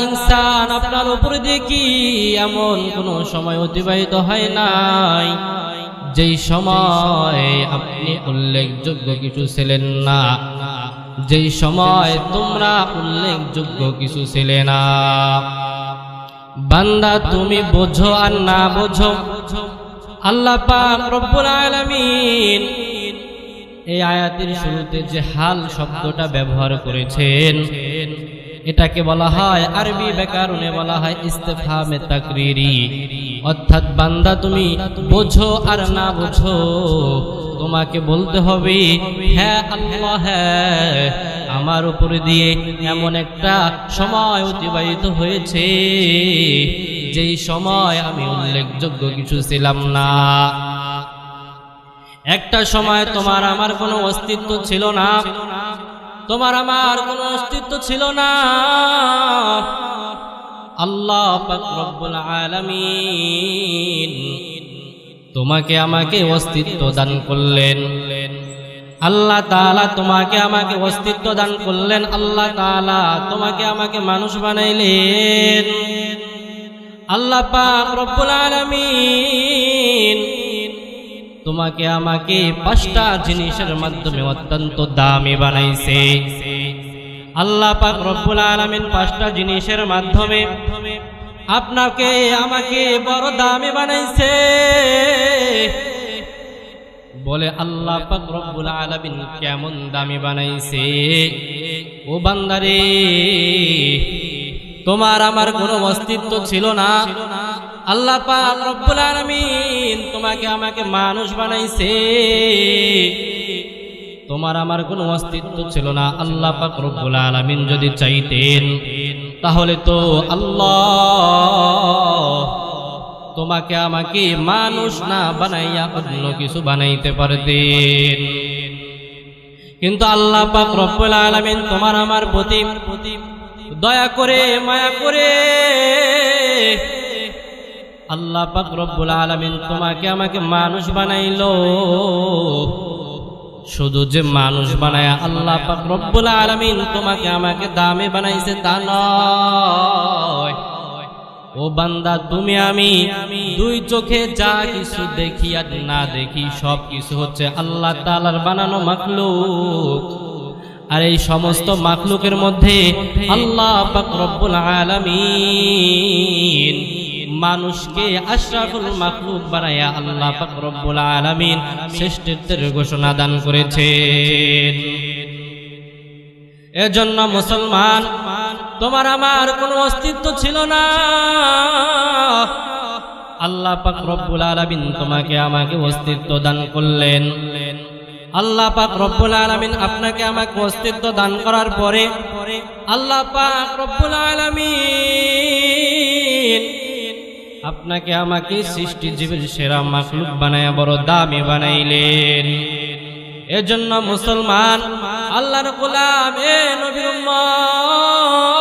ইনসান আপনার উপরে দেখি এমন কোন সময় অতিবাহিত হয় নাই যেই সময় আপনি উল্লেখযোগ্য কিছু ছিলেন না, যেই সময় তোমরা উল্লেখযোগ্য কিছু ছিলে না। বান্দা তুমি বোঝো আর না বোঝো, আল্লাহ পাক রব্বুল আলামিন এই আয়াতের শুরুতে যে হাল শব্দটা ব্যবহার করেছেন, এটাকে বলা হয় আরবি ব্যাকরণে বলা হয় ইস্তিফহামে তাকরিরি। অর্থাৎ বান্দা তুমি বোঝো আর না বোঝো, তোমাকে বলতে হবে হ্যাঁ আল্লাহ হ্যাঁ, আমার উপরে দিয়ে এমন একটা সময় অতিবাহিত হয়েছে যেই সময় আমি উল্লেখযোগ্য কিছু ছিলাম না। একটা সময় তোমার আমার কোনো অস্তিত্ব ছিল না, তোমার আমার কোনো অস্তিত্ব ছিল না। আল্লাহ পাক রব্বুল আলামিন তোমাকে আমাকে অস্তিত্ব দান করলেন। আল্লাহ তাআলা তোমাকে আমাকে অস্তিত্ব দান করলেন। আল্লাহ তাআলা তোমাকে আমাকে মানুষ বানাইলেন। আল্লাহ পাক রব্বুল আলামিন তোমাকে আমাকে 5টা জিনিসের মাধ্যমে অত্যন্ত দামি বানাইছে। আল্লাহ পাক রব্বুল আলামিন 5টা জিনিসের মাধ্যমে আপনাকে আমাকে বড় দামি বানাইছে। বলে আল্লাহ পাক রব্বুল আলামিন কেমন দামি বানাইছে? ও বান্দারে, তোমার আমার কোনো অস্তিত্ব ছিল না, আল্লাহ পাক রব্বুল আলামিন তোমাকে আমাকে মানুষ বানাইছে। তোমার আমার কোনো অস্তিত্ব ছিল না, আল্লাহ পাক রব্বুল আলামিন যদি চাইতেন তাহলে তো আল্লাহ তোমাকে আমাকে মানুষ না বানাইয়া অন্য কিছু বানাইতে পারতেন। কিন্তু আল্লাহ পাক রব্বুল আলামিন তোমার আমার প্রতি দয়া করে মায়া করে আল্লাহ পাক রব্বুল আলামিন তোমাকে আমাকে মানুষ বানাইলো। শুধু যে মানুষ বানায়া আল্লাহ পাক রব্বুল আলামিন তোমাকে আমাকে দামি বানাইছে তা নয়। ও বান্দা, তুমি আমি দুই চোখে যা কিছু দেখি আর না দেখি সব কিছু হচ্ছে আল্লাহ তাআলার বানানো মাখলুক। আর এই সমস্ত মাখলুকের মধ্যে আল্লাহ পাক রব্বুল আলামিন মানুষকে আশরাফুল মাখলুক বানায়া আল্লাহ পাক রব্বুল আলামিন শ্রেষ্ঠত্বের ঘোষণা দান করেছেন। এজন্য মুসলমান, তোমার আমার কোনো অস্তিত্ব ছিল না, আল্লাহ পাক রব্বুল আলামিন তোমাকে আমাকে অস্তিত্ব দান করলেন। আল্লাহ পাক রব্বুল আলামিন আপনাকে আমাকে অস্তিত্ব দান করার পরে আল্লাহ পাক রব্বুল আলামিন আপনাকে আমাকে সৃষ্টি জীবের সেরা মাখলুক বানায়া বড় দামি বানাইলেন। এজন্য মুসলমান, আল্লাহর গোলাম, এ নবীর উম্মত,